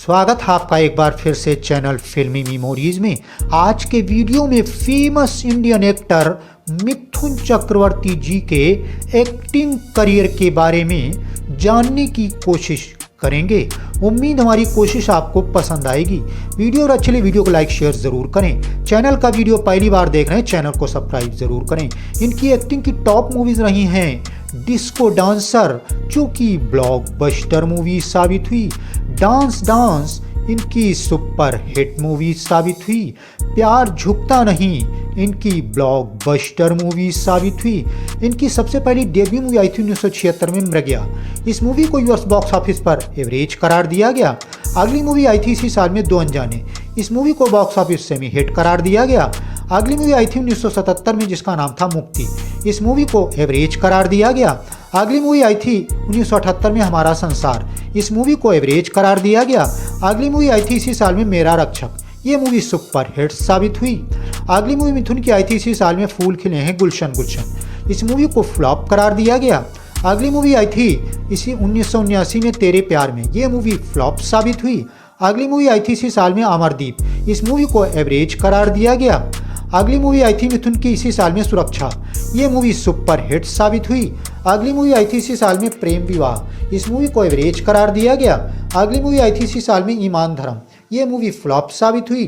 स्वागत है आपका एक बार फिर से चैनल फिल्मी मेमोरीज में। आज के वीडियो में famous Indian actor Mithun Chakraborty जी के एक्टिंग करियर के बारे में जानने की कोशिश करेंगे। उम्मीद हमारी कोशिश आपको पसंद आएगी। वीडियो और अच्छी लगी वीडियो को लाइक शेयर जरूर करें। चैनल का वीडियो पहली बार देख रहे हैं चैनल को सब्सक्राइब जरूर करें। इनकी एक्टिंग की टॉप मूवीज रही हैं डिस्को डांसर, जो कि ब्लॉकबस्टर मूवी साबित हुई। डांस डांस इनकी सुपर हिट मूवी साबित हुई। प्यार झुकता नहीं इनकी ब्लॉकबस्टर मूवी साबित हुई। इनकी सबसे पहली डेब्यू मूवी आई थी 1976 में मृगया। इस मूवी को यूएस बॉक्स ऑफिस पर एवरेज करार दिया गया। अगली मूवी आई थी इसी साल में दो अनजाने। इस मूवी को बॉक्स ऑफिस सेमी हिट करार दिया गया। अगली मूवी आई थी 1977 में जिसका नाम था मुक्ति। इस मूवी को एवरेज करार दिया गया। अगली मूवी आई थी 1978 में हमारा संसार। इस मूवी को एवरेज करार दिया गया। अगली मूवी आई थी इसी साल में मेरा रक्षक। ये मूवी सुपर हिट साबित हुई। अगली मूवी मिथुन की आई थी इसी साल में फूल खिले हैं गुलशन गुलशन। इस मूवी को फ्लॉप करार दिया गया। अगली मूवी आई थी इसी 1979 में तेरे प्यार में। ये मूवी फ्लॉप साबित हुई। अगली मूवी आई थी इसी साल में अमरदीप। इस मूवी को एवरेज करार दिया गया। अगली मूवी आई थी मिथुन की इसी साल में सुरक्षा। ये मूवी सुपर हिट साबित हुई। अगली मूवी आई थी इसी साल में प्रेम विवाह। इस मूवी को एवरेज करार दिया गया। अगली मूवी आई थी इसी साल में ईमान धर्म। ये मूवी फ्लॉप साबित हुई।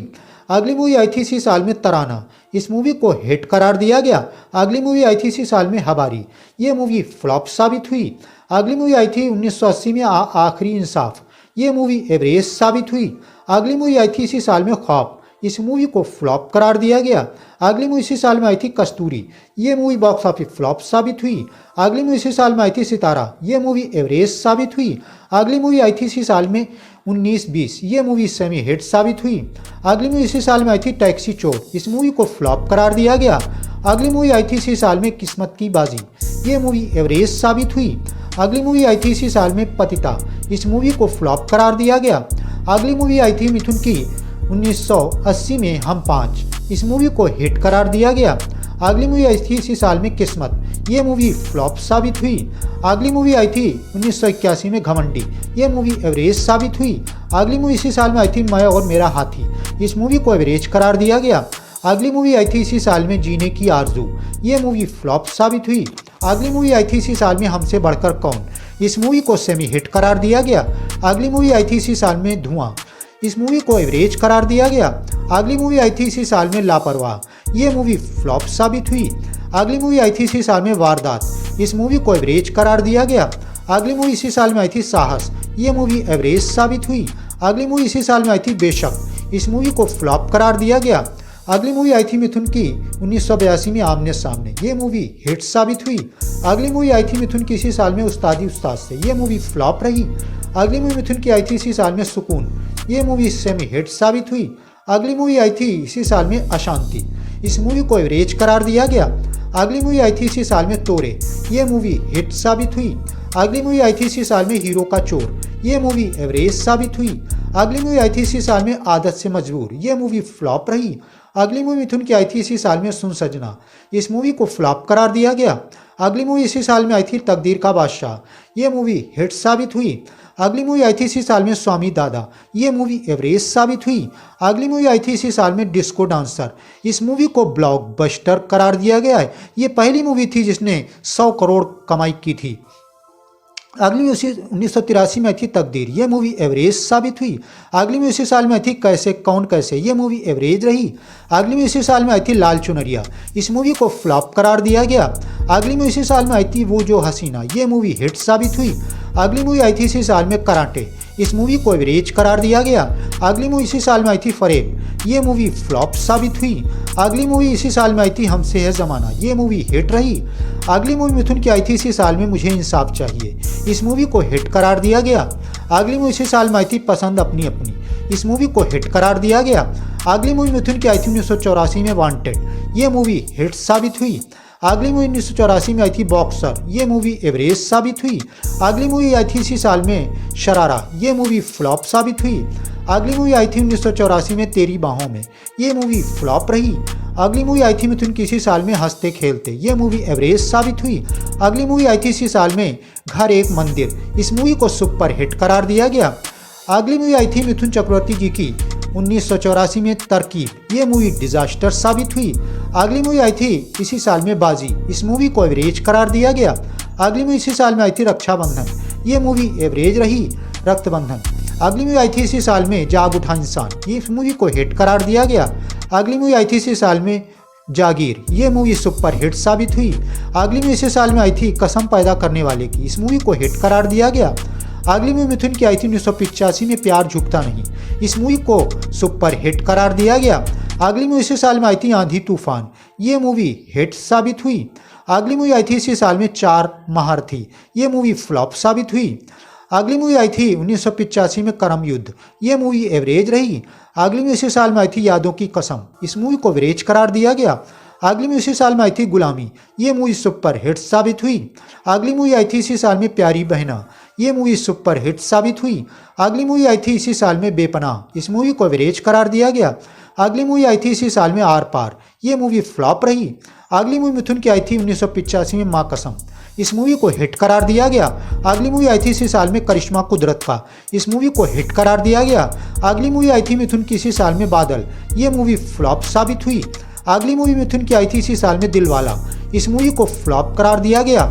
अगली मूवी आई थी इसी साल में तराना। इस मूवी को हिट करार दिया गया। अगली मूवी आई थी इसी साल में हबारी। ये मूवी फ्लॉप साबित हुई। अगली मूवी आई थी 1980 में आखिरी इंसाफ। ये मूवी एवरेज साबित हुई। अगली मूवी आई थी इसी साल में ख्वाब। इस मूवी को फ्लॉप करार दिया गया। अगली मूवी इसी साल में आई थी कस्तूरी। ये मूवी बॉक्स ऑफिस फ्लॉप साबित हुई। अगली मूवी इसी साल में आई थी सितारा। ये मूवी एवरेज साबित हुई। अगली मूवी आई थी इसी साल में 1920। ये मूवी सेमी हिट साबित हुई। अगली मूवी इसी साल में आई थी टैक्सी चोर। इस मूवी को फ्लॉप करार दिया गया। अगली मूवी आई थी इसी साल में किस्मत की बाजी। ये मूवी एवरेज साबित हुई। अगली मूवी आई थी इसी साल में पतिता। इस मूवी को फ्लॉप करार दिया गया। अगली मूवी आई थी मिथुन की 1980 में हम पाँच। इस मूवी को हिट करार दिया गया। अगली मूवी आई थी इसी साल में किस्मत। ये मूवी फ्लॉप साबित हुई। अगली मूवी आई थी 1981 में घमंडी। ये मूवी एवरेज साबित हुई। अगली मूवी इसी साल में आई थी मैं और मेरा हाथी। इस मूवी को एवरेज करार दिया गया। अगली मूवी आई थी इसी साल में जीने की आरजू। ये मूवी फ्लॉप साबित हुई। अगली मूवी आई थी इसी साल में हमसे बढ़कर कौन। इस मूवी को सेमी हिट करार दिया गया। अगली मूवी आई थी इसी साल में धुआं। इस मूवी को एवरेज करार दिया गया। अगली मूवी आई थी इसी साल में लापरवाह। ये मूवी फ्लॉप साबित हुई। अगली मूवी आई थी इसी साल में वारदात। इस मूवी को एवरेज करार दिया गया। अगली मूवी इसी साल में आई थी साहस। ये मूवी एवरेज साबित हुई। अगली मूवी इसी साल में आई थी बेशक। इस मूवी को फ्लॉप करार दिया गया। अगली मूवी आई थी मिथुन की 1982 में आमने सामने। ये मूवी हिट साबित हुई। अगली मूवी आई थी मिथुन की इसी साल में उस्तादी उस्ताद से। ये मूवी फ्लॉप रही। अगली मूवी मिथुन की आई थी इसी साल में सुकून। ये मूवी सेमी हिट साबित हुई। अगली मूवी आई थी इसी साल में अशांति। इस मूवी को एवरेज करार दिया गया। अगली मूवी आई थी इसी साल में तोरे। ये मूवी हिट साबित हुई। अगली मूवी आई थी इसी साल में हीरो का चोर। ये मूवी एवरेज साबित हुई। अगली मूवी आई थी इसी साल में आदत से मजबूर। ये मूवी फ्लॉप रही। अगली मूवी मिथुन की आई थी इसी साल में सुन सजना। इस मूवी को फ्लॉप करार दिया गया। अगली मूवी इसी साल में आई थी तकदीर का बादशाह। ये मूवी हिट साबित हुई। अगली मूवी आई थी इसी साल में स्वामी दादा। ये मूवी एवरेज साबित हुई। अगली मूवी आई थी इसी साल में डिस्को डांसर। इस मूवी को ब्लॉकबस्टर करार दिया गया है। ये पहली मूवी थी जिसने 100 करोड़ कमाई की थी। अगली मूवी 1983 में आई थी तकदीर। ये मूवी एवरेज साबित हुई। अगली मूवी इसी साल में आई थी कैसे कौन कैसे। ये मूवी एवरेज रही। अगली मूवी इसी साल में आई थी लाल चुनरिया। इस मूवी को फ्लॉप करार दिया गया। अगली मूवी इसी साल में आई थी वो जो हसीना। ये मूवी हिट साबित हुई। अगली मूवी आई थी इसी साल में कराटे। इस मूवी को एवरेज करार दिया गया। अगली मूवी इसी साल में आई थी फरेब। ये मूवी फ्लॉप साबित हुई। अगली मूवी इसी साल में आई थी हमसे है जमाना। ये मूवी हिट रही। अगली मूवी मिथुन की आई थी इसी साल में मुझे इंसाफ चाहिए। इस मूवी को हिट करार दिया गया। अगली मूवी इसी साल में आई थी पसंद अपनी अपनी। इस मूवी को हिट करार दिया गया। अगली मूवी मिथुन की आई थी 1984 में वांटेड। ये मूवी हिट साबित हुई। अगली मूवी 1984 में आई थी बॉक्सर। ये मूवी एवरेज साबित हुई। अगली मूवी आई थी इसी साल में शरारा। ये मूवी फ्लॉप साबित हुई। अगली मूवी आई थी 1984 में तेरी बाहों में। ये मूवी फ्लॉप रही। अगली मूवी आई थी मिथुन की इसी साल में हंसते खेलते। ये मूवी एवरेज साबित हुई। अगली मूवी आई थी इसी साल में घर एक मंदिर। इस मूवी को सुपर हिट करार दिया गया। अगली मूवी आई थी मिथुन चक्रवर्ती जी की 1984 में तरकीब। ये मूवी डिजास्टर साबित हुई। अगली मूवी आई थी इसी साल में बाजी। इस मूवी को एवरेज करार दिया गया। अगली मूवी इसी साल में आई थी रक्षाबंधन। ये मूवी एवरेज रही। रक्तबंधन। अगली मूवी आई थी इसी साल में जाग उठा इंसान। ये मूवी को हिट करार दिया गया। अगली मूवी आई थी इसी साल में जागीर। ये मूवी सुपर हिट साबित हुई। अगली मूवी इसी साल में आई थी कसम पैदा करने वाले की। इस मूवी को हिट करार दिया गया। अगली मूवी मिथुन की आई थी 1985 में प्यार झुकता नहीं। इस मूवी को सुपर हिट करार दिया गया। अगली मूवी इसी साल में आई थी आंधी तूफान। ये मूवी हिट साबित हुई। अगली मूवी आई थी इसी साल में चार महारथी। ये मूवी फ्लॉप साबित हुई। अगली मूवी आई थी 1985 में करम युद्ध। ये मूवी एवरेज रही। अगली मूवी इसी साल में आई थी यादों की कसम। इस मूवी को एवरेज करार दिया गया। अगली मूवी इसी साल में आई थी गुलामी। ये मूवी सुपर हिट साबित हुई। अगली मूवी आई थी इसी साल में प्यारी बहना। ये मूवी सुपर हिट साबित हुई। अगली मूवी आई थी इसी साल में बेपनाह। इस मूवी को एवरेज करार दिया गया। अगली मूवी आई थी इसी साल में आर पार। ये मूवी फ्लॉप रही। अगली मूवी मिथुन की आई थी 1985 में माँ कसम। इस मूवी को हिट करार दिया गया। अगली मूवी आई थी इसी साल में करिश्मा कुदरत का। इस मूवी को हिट करार दिया गया। अगली मूवी आई थी मिथुन की इसी साल में बादल। ये मूवी फ्लॉप साबित हुई। अगली मूवी मिथुन की आई थी इसी साल में दिलवाला। इस मूवी को फ्लॉप करार दिया गया।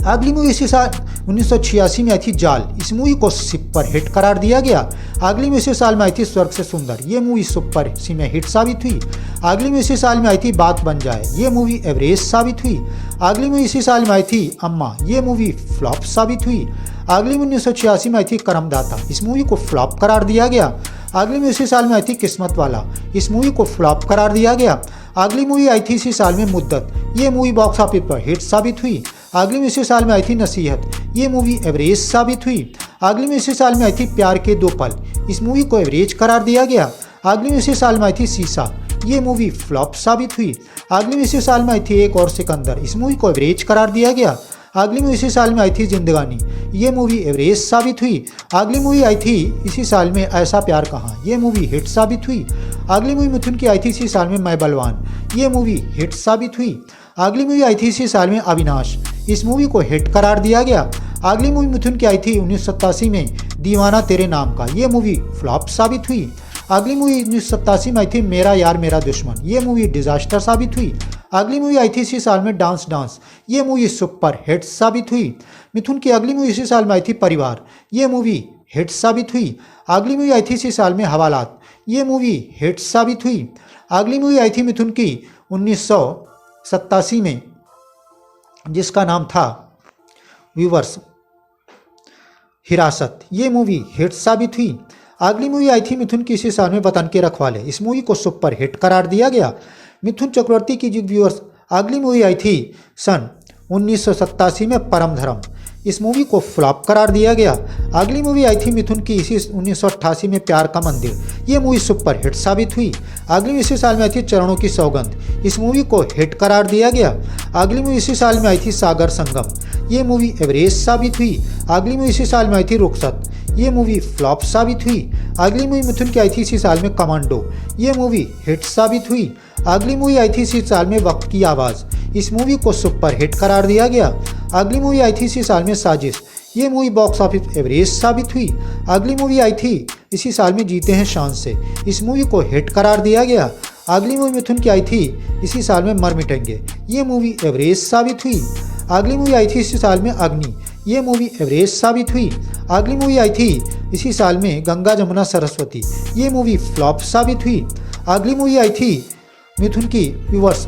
अगली मूवी इसी साल 1986 में आई थी जाल। इस मूवी को सुपर हिट करार दिया गया। अगली मूवी इसी साल में आई थी स्वर्ग से सुंदर। ये मूवी सुपर में हिट साबित हुई। अगली मूवी इसी साल में आई थी बात बन जाए। ये मूवी एवरेज साबित हुई। अगली मूवी इसी साल में आई थी अम्मा। ये मूवी फ्लॉप साबित हुई। अगली मूवी 1986 में आई थी करमदाता। इस मूवी को फ्लॉप करार दिया गया। अगली मूवी इसी साल में आई थी किस्मत वाला। इस मूवी को फ्लॉप करार दिया गया। अगली मूवी आई थी इसी साल में मुद्दत। ये मूवी बॉक्स ऑफिस पर हिट साबित हुई। अगली मूवी इसी साल में आई थी नसीहत। ये मूवी एवरेज साबित हुई। अगली मूवी इसी साल में आई थी प्यार के दो पल। इस मूवी को एवरेज करार दिया गया। अगली मूवी इसी साल में आई थी सीसा। ये मूवी फ्लॉप साबित हुई। अगली मूवी इसी साल में आई थी एक और सिकंदर। इस मूवी को एवरेज करार दिया गया। अगली मूवी इसी साल में आई थी जिंदगानी। ये मूवी एवरेज साबित हुई। अगली मूवी आई थी इसी साल में ऐसा प्यार कहाँ। ये मूवी हिट साबित हुई। अगली मूवी मिथुन की आई थी इसी साल में मैं बलवान। ये मूवी हिट साबित हुई। अगली मूवी आई थी इसी साल में अविनाश। इस मूवी को हिट करार दिया गया। अगली मूवी मिथुन की आई थी 1987 में दीवाना तेरे नाम का। ये मूवी फ्लॉप साबित हुई। अगली मूवी 1987 में आई थी मेरा यार मेरा दुश्मन। ये मूवी डिजास्टर साबित हुई। अगली मूवी आई थी इसी साल में डांस डांस। ये मूवी सुपर हिट साबित हुई। मिथुन की अगली मूवी इसी साल में आई थी परिवार। ये मूवी हिट साबित हुई। अगली मूवी आई थी इसी साल में हवालात। ये मूवी हिट साबित हुई। अगली मूवी आई थी मिथुन की 1987 में जिसका नाम था व्यूवर्स हिरासत। ये मूवी हिट साबित हुई। अगली मूवी आई थी मिथुन की इसी साल में वतन के रखवाले। इस मूवी को सुपर हिट करार दिया गया। मिथुन चक्रवर्ती की जो व्यूअर्स अगली मूवी आई थी सन 1987 में परम धर्म। इस मूवी को फ्लॉप करार दिया गया। अगली मूवी आई थी मिथुन की इसी 1988 में प्यार का मंदिर। ये मूवी सुपर हिट साबित हुई। अगली इसी साल में आई थी चरणों की सौगंध। इस मूवी को हिट करार दिया गया। अगली मूवी इसी साल में आई थी सागर संगम। ये मूवी एवरेज साबित हुई। अगली मूवी इसी साल में आई थी रुखसत। ये मूवी फ्लॉप साबित हुई। अगली मूवी मिथुन की आई थी इसी साल में कमांडो। ये मूवी हिट साबित हुई। अगली मूवी आई थी इसी साल में वक्त की आवाज़। इस मूवी को सुपर हिट करार दिया गया। अगली मूवी आई थी इसी साल में साजिश। ये मूवी बॉक्स ऑफिस एवरेज साबित हुई। अगली मूवी आई थी इसी साल में जीते हैं शान से। इस मूवी को हिट करार दिया गया। अगली मूवी मिथुन की आई थी इसी साल में मर मिटेंगे। ये मूवी एवरेज साबित हुई। अगली मूवी आई थी इसी साल में अग्नि। ये मूवी एवरेज साबित हुई। अगली मूवी आई थी इसी साल में गंगा जमुना सरस्वती। ये मूवी फ्लॉप साबित हुई। अगली मूवी आई थी मिथुन की व्यूअर्स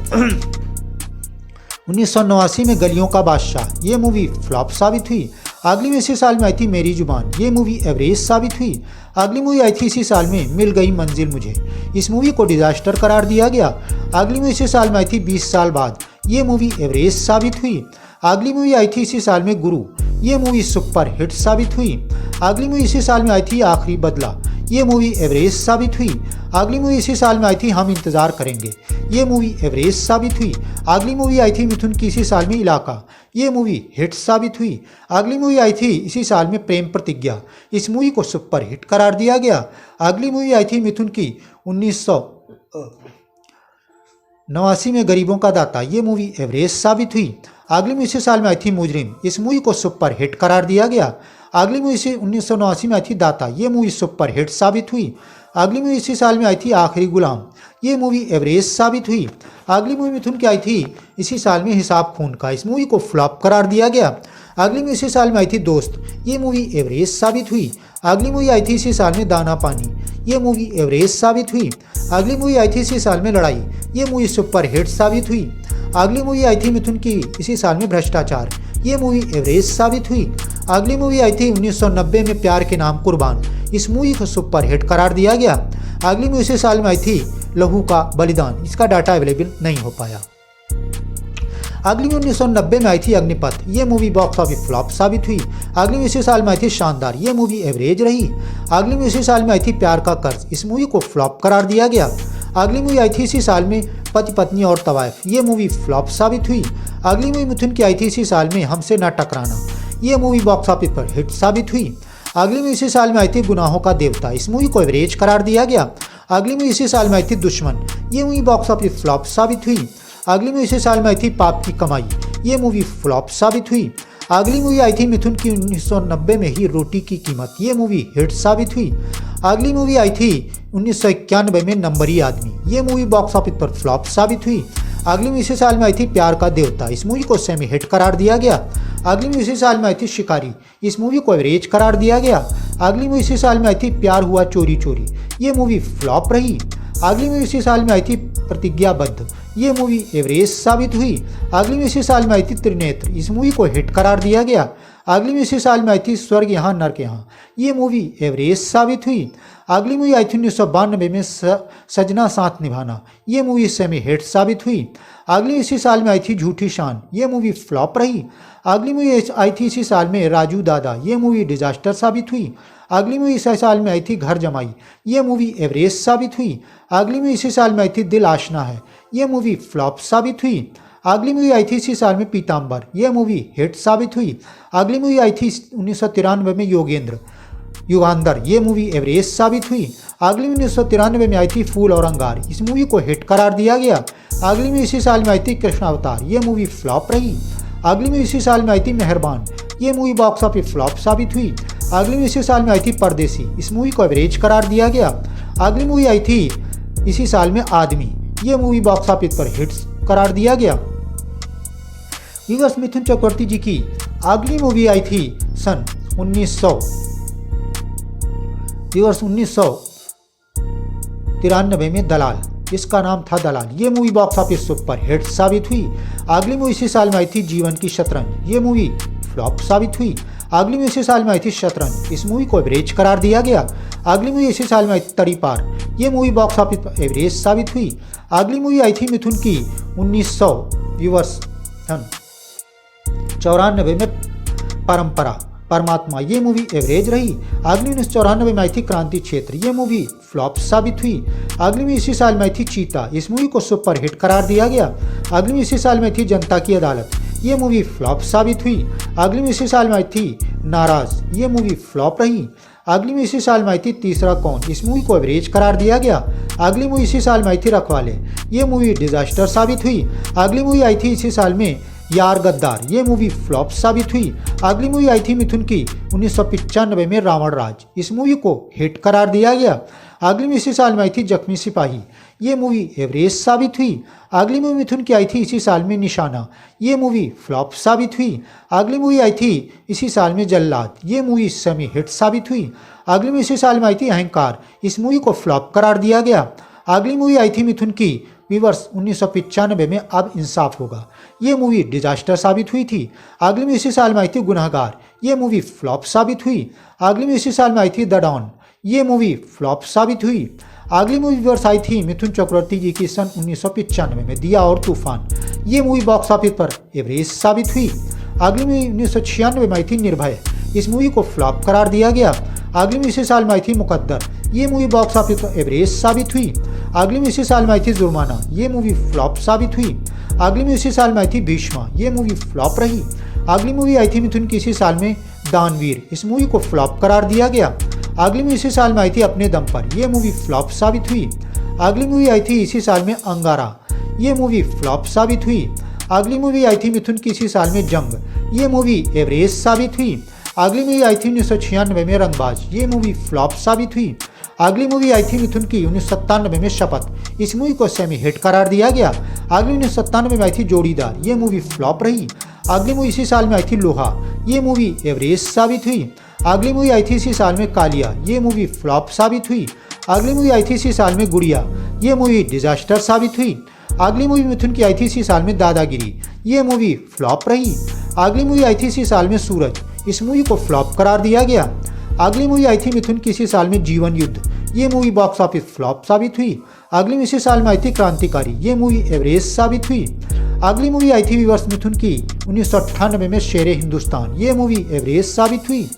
1989 में गलियों का बादशाह। ये मूवी फ्लॉप साबित हुई। अगली मूवी इसी साल में आई थी मेरी जुबान। ये मूवी एवरेज साबित हुई। अगली मूवी आई थी इसी साल में मिल गई मंजिल मुझे। इस मूवी को डिजास्टर करार दिया गया। अगली मूवी इसी साल में आई थी 20 साल बाद। ये मूवी एवरेज साबित हुई। अगली मूवी आई थी इसी साल में गुरु। ये मूवी सुपर हिट साबित हुई। अगली मूवी इसी साल में आई थी आखिरी बदला। ये मूवी एवरेज साबित हुई। अगली मूवी इसी साल में आई थी हम इंतजार करेंगे। ये मूवी एवरेज साबित हुई। अगली मूवी आई थी मिथुन की इसी साल में इलाका। ये मूवी हिट साबित हुई। अगली मूवी आई थी इसी साल में प्रेम प्रतिज्ञा। इस मूवी को सुपर हिट करार दिया गया। अगली मूवी आई थी मिथुन की 1989 में गरीबों का दाता। ये मूवी एवरेज साबित हुई। अगली मूवी इसी साल में आई थी मुजरिम। इस मूवी को सुपर हिट करार दिया गया। अगली मूवी इसी 1989 में आई थी दाता, ये मूवी सुपर हिट साबित हुई। अगली मूवी इसी साल में आई थी आखिरी गुलाम, ये मूवी एवरेज साबित हुई। अगली मूवी मिथुन की आई थी इसी साल में हिसाब खून का, इस मूवी को फ्लॉप करार दिया गया। अगली मूवी इसी साल में आई थी दोस्त, ये मूवी एवरेज साबित हुई। अगली मूवी आई थी इसी साल में दाना पानी, ये मूवी एवरेज साबित हुई। अगली मूवी आई थी इसी साल में लड़ाई, ये मूवी सुपर हिट साबित हुई। अगली मूवी आई थी मिथुन की इसी साल में भ्रष्टाचार, ये मूवी एवरेज साबित हुई। अगली मूवी आई थी 1990 में प्यार के नाम कुर्बान, इस मूवी को सुपर हिट करार दिया गया। अगली मूवी इसी साल में आई थी लहू का बलिदान, इसका डाटा अवेलेबल नहीं हो पाया। अगली मूवी 1990 में आई थी अग्निपथ, ये मूवी बॉक्स ऑफिस फ्लॉप साबित हुई। अगली मूवी इसी साल में आई थी शानदार, ये मूवी एवरेज रही। अगली मूवी इसी साल में आई थी प्यार का कर्ज, इस मूवी को फ्लॉप करार दिया गया। अगली मूवी आई थी इसी साल में पति पत्नी और तवायफ, ये मूवी फ्लॉप साबित हुई। अगली मूवी मिथुन की आई थी इसी साल में हमसे ना टकराना, ये मूवी बॉक्स ऑफिस पर हिट साबित हुई। अगली मूवी इसी साल में आई थी गुनाहों का देवता, इस मूवी को एवरेज करार दिया गया। अगली मूवी इसी साल में आई थी दुश्मन, ये मूवी बॉक्स ऑफिस फ्लॉप साबित हुई। अगली मूवी इसी साल में आई थी पाप की कमाई, ये मूवी फ्लॉप साबित हुई। अगली मूवी आई थी मिथुन की 1990 में ही रोटी की कीमत, ये मूवी हिट साबित हुई। अगली मूवी आई थी 1991 में नंबरी आदमी, ये मूवी बॉक्स ऑफिस पर फ्लॉप साबित हुई। अगली मूवी इसी साल में आई थी प्यार का देवता, इस मूवी को सेमी हिट करार दिया गया। अगली मूवी इसी साल में आई थी शिकारी, इस मूवी को एवरेज करार दिया गया। अगली मूवी इसी साल में आई थी प्यार हुआ चोरी चोरी, ये मूवी फ्लॉप रही। अगली मूवी इसी साल में आई थी प्रतिज्ञाबद्ध, ये मूवी एवरेज साबित हुई। अगली मूवी इसी साल में आई थी त्रिनेत्र, इस मूवी को हिट करार दिया गया। अगली मूवी इसी साल में आई थी स्वर्ग यहाँ नर्क यहाँ, ये मूवी एवरेज साबित हुई। अगली मूवी आई थी 1992 में सजना साथ निभाना, ये मूवी सेमी हिट साबित हुई। अगली इसी साल में आई थी झूठी शान, ये मूवी फ्लॉप रही। अगली मूवी आई थी इसी साल में राजू दादा, ये मूवी डिजास्टर साबित हुई। अगली मूवी इसी साल में आई थी घर जमाई, ये मूवी एवरेज साबित हुई। अगली मूवी इसी साल में आई थी दिल आशना है, ये मूवी फ्लॉप साबित हुई। अगली मूवी आई थी इसी साल में पीताम्बर, ये मूवी हिट साबित हुई। अगली मूवी आई थी 1993 में युगांधर, ये मूवी एवरेज साबित हुई। अगली मूवी 1993 में आई थी फूल और अंगार, इस मूवी को हिट करार दिया गया। अगली मूवी इसी साल में आई थी कृष्णावतार, ये मूवी फ्लॉप रही। अगली मूवी इसी साल में आई थी मेहरबान, ये मूवी बॉक्स ऑफिस फ्लॉप साबित हुई। अगली मूवी इसी साल में आई थी परदेसी, इस मूवी को एवरेज करार दिया गया। अगली मूवी आई थी इसी साल में आदमी, ये मूवी बॉक्स ऑफिस पर हिट्स करार दिया गया। व्यूअर्स, मिथुन चक्रवर्ती जी की अगली मूवी आई थी सन 1993 में दलाल, इसका नाम था दलाल, ये movie box office super hit साबित हुई। अगली मूवी इसी साल में आई थी जीवन की शतरंज, ये मूवी फ्लॉप साबित हुई। अगली मूवी इसी साल में आई थी शतरंज, इस मूवी को एवरेज करार दिया गया। अगली मूवी इसी साल में आई थी तड़ी पार, ये मूवी बॉक्स ऑफिस पर एवरेज साबित हुई। अगली मूवी आई थी मिथुन की 1994 में परमात्मा, ये मूवी एवरेज रही। अगली 1994 में आई थी क्रांति क्षेत्र, ये मूवी फ्लॉप साबित हुई। अगली मूवी इसी साल में आई थी चीता, इस मूवी को सुपर हिट करार दिया गया। अगली मूवी इसी साल में आई थी जनता की अदालत, ये मूवी फ्लॉप साबित हुई। अगली मूवी इसी साल में आई थी नाराज, ये मूवी फ्लॉप रही। अगली मूवी इसी साल में आई थी तीसरा कौन, इस मूवी को एवरेज करार दिया गया। अगली मूवी इसी साल में आई थी रखवाले, ये मूवी डिजास्टर साबित हुई। अगली मूवी आई थी इसी साल में यार गद्दार, ये मूवी फ्लॉप साबित हुई। अगली मूवी आई थी मिथुन की 1995 में रावण राज, इस मूवी को हिट करार दिया गया। अगली मूवी इसी साल में आई थी जख्मी सिपाही, ये मूवी एवरेज साबित हुई। अगली मूवी मिथुन की आई थी इसी साल में निशाना, ये मूवी फ्लॉप साबित हुई। अगली मूवी आई थी इसी साल में जल्लाद, ये मूवी सेमी हिट साबित हुई। अगली मूवी इसी साल में आई थी अहंकार, इस मूवी को फ्लॉप करार दिया गया। अगली मूवी आई थी मिथुन की व्यूअर्स 1995 में अब इंसाफ होगा, ये मूवी डिजास्टर साबित हुई थी। अगली मूवी इसी साल में आई थी गुनहगार, ये मूवी फ्लॉप साबित हुई। अगली मूवी इसी साल में आई थी द डॉन, ये मूवी फ्लॉप साबित हुई। अगली मूवी व्यूअर्स आई थी मिथुन चक्रवर्ती जी की सन 1995 में दिया और तूफान, ये मूवी बॉक्स ऑफिस पर एवरेज साबित हुई। अगली मूवी 1996 में आई थी निर्भय, इस मूवी को फ्लॉप करार दिया गया। अगली मूवी इसी साल में आई थी मुकद्दर, ये मूवी बॉक्स ऑफिस पर एवरेज साबित हुई। अगली मूवी इसी साल में आई थी जुर्माना, ये मूवी फ्लॉप साबित हुई। अगली मूवी इसी साल में आई थी भीष्मा, ये मूवी फ्लॉप रही। अगली मूवी आई थी मिथुन की इसी साल में दानवीर, इस मूवी को फ्लॉप करार दिया गया। अगली मूवी इसी साल में आई थी अपने दम पर, ये मूवी फ्लॉप साबित हुई। अगली मूवी आई थी इसी साल में अंगारा, ये मूवी फ्लॉप साबित हुई। अगली मूवी आई थी मिथुन की इसी साल में जंग, ये मूवी एवरेज साबित हुई। अगली मूवी आई थी 1996 में रंगबाज, ये मूवी फ्लॉप साबित हुई। अगली मूवी आई थी मिथुन की 1997 में शपथ, इस मूवी को सेमी हिट करार दिया गया। अगली 1997 में आई थी जोड़ीदार, ये मूवी फ्लॉप रही। अगली मूवी इसी साल में आई थी लोहा, ये मूवी एवरेज साबित हुई। अगली मूवी आई थी इसी साल में कालिया, ये मूवी फ्लॉप साबित हुई। अगली मूवी आई थी इसी साल में गुड़िया, ये मूवी डिजास्टर साबित हुई। अगली मूवी मिथुन की आई थी इसी साल में दादागिरी, ये मूवी फ्लॉप रही। अगली मूवी आई थी इसी साल में सूरज, इस मूवी को फ्लॉप करार दिया गया। अगली मूवी आई थी मिथुन की इसी साल में जीवन युद्ध, ये मूवी बॉक्स ऑफिस फ्लॉप साबित हुई। अगली इसी साल में आई थी क्रांतिकारी, ये मूवी एवरेज साबित हुई। अगली मूवी आई थी विवर्स मिथुन की 1998 में शेरे हिंदुस्तान, ये मूवी एवरेज साबित हुई।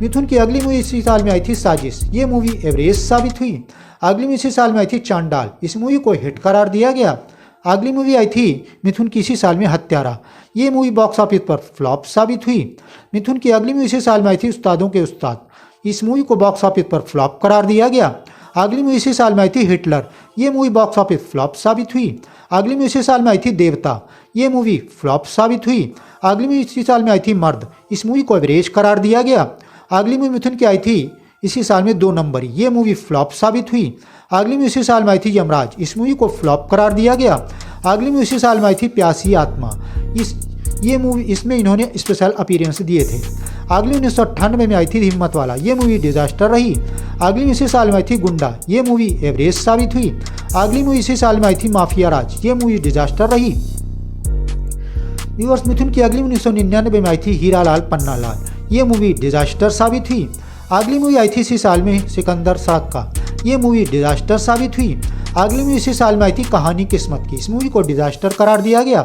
मिथुन की अगली मूवी इसी साल में आई थी साजिश, ये मूवी एवरेज साबित हुई। अगली मूवी इसी साल में आई थी चांडाल, इस मूवी को हिट करार दिया गया। अगली मूवी आई थी मिथुन की इसी साल में हत्यारा, ये मूवी बॉक्स ऑफिस पर फ्लॉप साबित हुई। मिथुन की अगली मूवी इसी साल में आई थी उस्तादों के उस्ताद, इस मूवी को बॉक्स ऑफिस पर फ्लॉप करार दिया गया। अगली मूवी इसी साल में आई थी हिटलर, ये मूवी बॉक्स ऑफिस फ्लॉप साबित हुई। अगली मूवी इसी साल में आई थी देवता, ये मूवी फ्लॉप साबित हुई। अगली मूवी इसी साल में आई थी मर्द, इस मूवी को एवरेज करार दिया गया। अगली मूवी मिथुन की आई थी इसी साल में 2 नंबर, ये मूवी फ्लॉप साबित हुई। अगली मूवी इसी साल में आई थी यमराज, इस मूवी को फ्लॉप करार दिया गया। अगली मूवी इसी साल में आई थी प्यासी आत्मा, ये मूवी इसमें इन्होंने स्पेशल अपीयरेंस दिए थे। अगली 1998 में आई थी हिम्मत वाला, ये मूवी डिजास्टर रही। अगली इसी साल में आई थी गुंडा, ये मूवी एवरेज साबित हुई। अगली मूवी इसी साल में आई थी माफिया राज, ये मूवी डिजास्टर रही। व्यूअर्स मिथुन की अगली 1999 में आई थी हीरा लाल पन्ना लाल, ये मूवी डिजास्टर साबित हुई। अगली मूवी आई थी इसी साल में सिकंदर साका, ये मूवी डिजास्टर साबित हुई। अगली मूवी इसी साल में आई थी कहानी किस्मत की, इस मूवी को डिजास्टर करार दिया गया।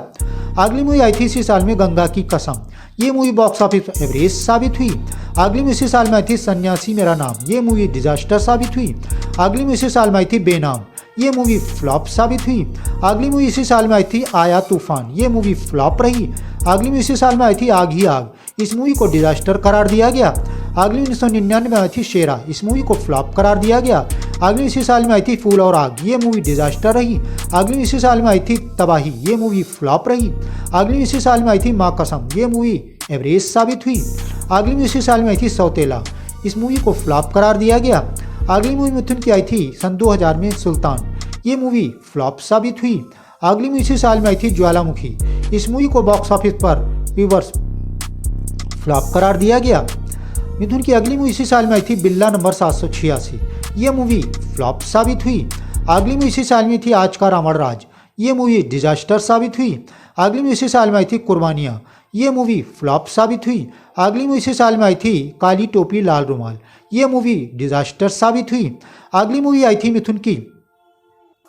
अगली मूवी आई थी इसी साल में गंगा की कसम, ये मूवी बॉक्स ऑफिस एवरेज साबित हुई। अगली मूवी इसी साल में आई थी सन्यासी मेरा नाम, ये मूवी डिजास्टर साबित हुई। अगली मूवी इसी साल में आई थी बेनाम, ये मूवी फ्लॉप साबित हुई। अगली मूवी इसी साल में आई थी आया तूफान, ये मूवी फ्लॉप रही। अगली मूवी इसी साल में आई थी आग ही आग, इस मूवी को डिजास्टर करार दिया गया। अगली 1999 में आई थी शेरा, इस मूवी को फ्लॉप करार दिया गया। अगली इसी साल में आई थी फूल और आग, ये मूवी डिजास्टर रही। अगली इसी साल में आई थी तबाही, ये मूवी फ्लॉप रही। अगली इसी साल में आई थी माँ कसम, ये मूवी एवरेज साबित हुई। अगली इसी साल में आई थी सौतेला, इस मूवी को फ्लॉप करार दिया गया। अगली मूवी मिथुन की आई थी सन 2000 में सुल्तान, ये मूवी फ्लॉप साबित हुई। अगली मूवी इसी साल में आई थी ज्वालामुखी, इस मूवी को बॉक्स ऑफिस पर व्यूअर्स फ्लॉप करार दिया गया। मिथुन की अगली मूवी इसी साल में आई थी बिल्ला नंबर 786, ये मूवी फ्लॉप साबित हुई। अगली मूवी इसी साल में थी आज का रावण राज, ये मूवी डिजास्टर साबित हुई। अगली मूवी इसी साल में आई थी कुर्बानियाँ, ये मूवी फ्लॉप साबित हुई। अगली मूवी इसी साल में आई थी काली टोपी लाल रुमाल, ये मूवी डिजास्टर साबित हुई। अगली मूवी आई थी मिथुन की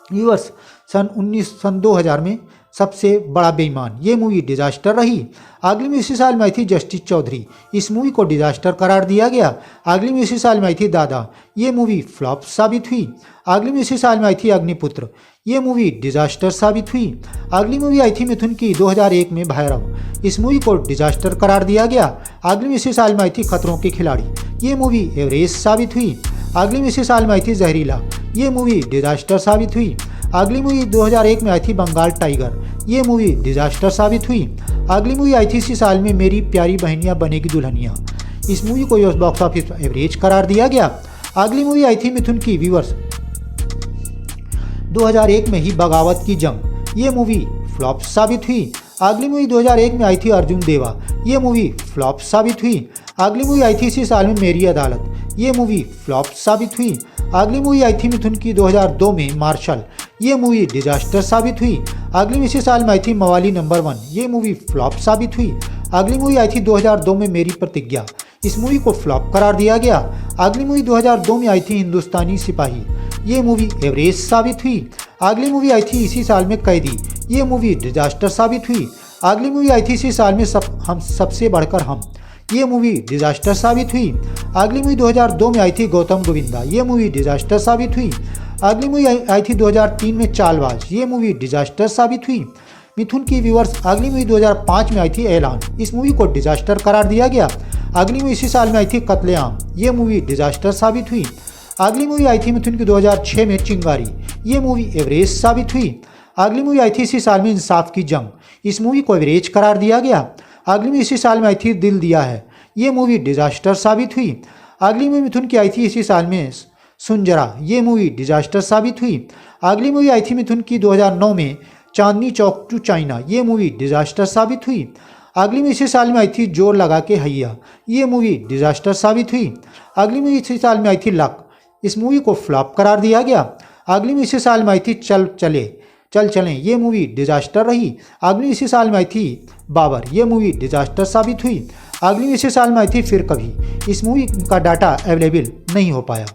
व्यूअर्स सन 2000 में सबसे बड़ा बेईमान, ये मूवी डिजास्टर रही। अगली मूवी इसी साल में आई थी जस्टिस चौधरी, इस मूवी को डिजास्टर करार दिया गया। अगली मूवी इसी साल में आई थी दादा, ये मूवी फ्लॉप साबित हुई। अगली मूवी इसी साल में आई थी अग्निपुत्र, ये मूवी डिजास्टर साबित हुई। अगली मूवी आई थी मिथुन की 2001 में भैरव, इस मूवी को डिजास्टर करार दिया गया। अगली मूवी इसी साल में आई थी खतरों के खिलाड़ी, ये मूवी एवरेज साबित हुई। अगली मूवी इसी साल में आई थी जहरीला, ये मूवी डिजास्टर साबित हुई। अगली मूवी 2001 में आई थी बंगाल टाइगर, ये मूवी डिजास्टर साबित हुई। अगली मूवी आई थी इसी साल में मेरी प्यारी बहनियां बनेगी दुल्हनिया, इस मूवी को बॉक्स ऑफिस एवरेज करार दिया गया। अगली मूवी आई थी मिथुन की व्यूअर्स 2001 में ही बगावत की जंग, ये मूवी फ्लॉप साबित हुई। अगली मूवी 2001 में आई थी अर्जुन देवा, ये मूवी फ्लॉप साबित हुई। अगली मूवी आई थी इसी साल में मेरी अदालत, ये मूवी फ्लॉप साबित हुई। अगली मूवी आई थी मिथुन की 2002 में मार्शल, ये मूवी डिजास्टर साबित हुई। अगली इसी साल में आई थी मवाली नंबर 1, ये मूवी फ्लॉप साबित हुई। अगली मूवी आई थी 2002 में मेरी प्रतिज्ञा, इस मूवी को फ्लॉप करार दिया गया। अगली मूवी 2002 में आई थी हिंदुस्तानी सिपाही, ये मूवी एवरेज साबित हुई। अगली मूवी आई थी इसी साल में कैदी, ये मूवी डिजास्टर साबित हुई। अगली मूवी आई थी इसी साल में सबसे बढ़कर हम, ये मूवी डिजास्टर साबित हुई। अगली मूवी 2002 में आई थी गौतम गोविंदा, ये मूवी डिजास्टर साबित हुई। अगली मूवी आई थी 2003 में चालबाज, ये मूवी डिजास्टर साबित हुई। मिथुन की व्यूअर्स अगली मूवी 2005 में आई थी ऐलान, इस मूवी को डिजास्टर करार दिया गया। अगली मूवी इसी साल में आई थी कत्लेआम, ये मूवी डिजास्टर साबित हुई। अगली मूवी आई थी मिथुन की 2006 में चिंगारी, ये मूवी एवरेज साबित हुई। अगली मूवी आई थी इसी साल में इंसाफ की जंग, इस मूवी को एवरेज करार दिया गया। अगली मूवी इसी साल में आई थी दिल दिया है, ये मूवी डिजास्टर साबित हुई। अगली मूवी मिथुन की आई थी इसी साल में सुन जरा, ये मूवी डिजास्टर साबित हुई। अगली मूवी आई थी मिथुन की 2009 में चांदनी चौक टू चाइना, ये मूवी डिजास्टर साबित हुई। अगली मूवी इसी साल में आई थी जोर लगा के हैया, ये मूवी डिजास्टर साबित हुई। अगली मूवी इसी साल में आई थी लक, इस मूवी को फ्लॉप करार दिया गया। अगली मूवी इसी साल में आई थी चल चलें, ये मूवी डिजास्टर रही। अगली इसी साल में आई थी बाबर, ये मूवी डिजास्टर साबित हुई। अगली इसी साल में आई थी फिर कभी, इस मूवी का डाटा अवेलेबल नहीं हो पाया।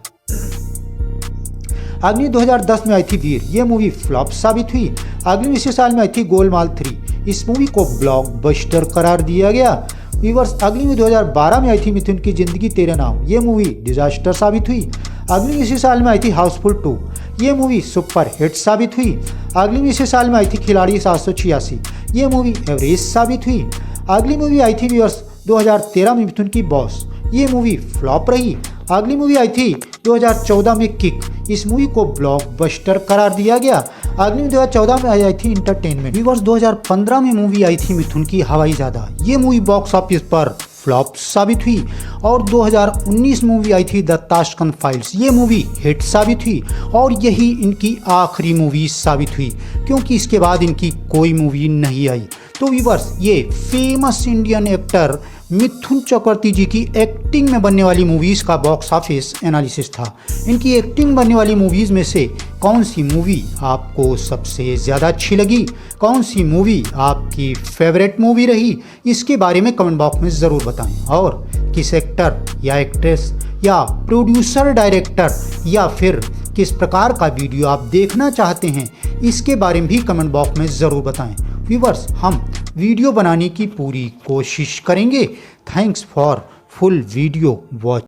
अगली 2010 में आई थी वीर, ये मूवी फ्लॉप साबित हुई। अगली इसी साल में आई थी गोलमाल 3, इस मूवी को ब्लॉकबस्टर करार दिया गया। व्यूअर्स, अगली मूवी 2012 में आई थी मिथुन की जिंदगी तेरे नाम, ये मूवी डिजास्टर साबित हुई। अगली इसी साल में आई थी हाउसफुल 2, ये मूवी सुपर हिट साबित हुई। अगली इसी साल में आई थी खिलाड़ी 786, ये मूवी एवरेज साबित हुई। अगली मूवी आई थी व्यूअर्स 2013 में मिथुन की बॉस, ये मूवी फ्लॉप रही। अगली मूवी आई थी 2014 में किक, इस मूवी को ब्लॉकबस्टर करार दिया गया। अगली 2014 में आई थी इंटरटेनमेंट। व्यूअर्स, 2015 में मूवी आई थी मिथुन की हवाई ज़्यादा, ये मूवी बॉक्स ऑफिस पर फ्लॉप साबित हुई। और 2019 मूवी आई थी द ताशकंद फाइल्स, ये मूवी हिट साबित हुई और यही इनकी आखिरी मूवी साबित हुई, क्योंकि इसके बाद इनकी कोई मूवी नहीं आई। तो व्यूअर्स, ये famous Indian actor Mithun Chakraborty जी की एक्टिंग में बनने वाली मूवीज़ का बॉक्स ऑफिस एनालिसिस था। इनकी एक्टिंग बनने वाली मूवीज़ में से कौन सी मूवी आपको सबसे ज़्यादा अच्छी लगी, कौन सी मूवी आपकी फेवरेट मूवी रही, इसके बारे में कमेंट बॉक्स में ज़रूर बताएं। और किस एक्टर या एक्ट्रेस या प्रोड्यूसर डायरेक्टर या फिर किस प्रकार का वीडियो आप देखना चाहते हैं, इसके बारे में भी कमेंट बॉक्स में ज़रूर बताएं। व्यूअर्स, हम वीडियो बनाने की पूरी कोशिश करेंगे। Thanks for full video watch.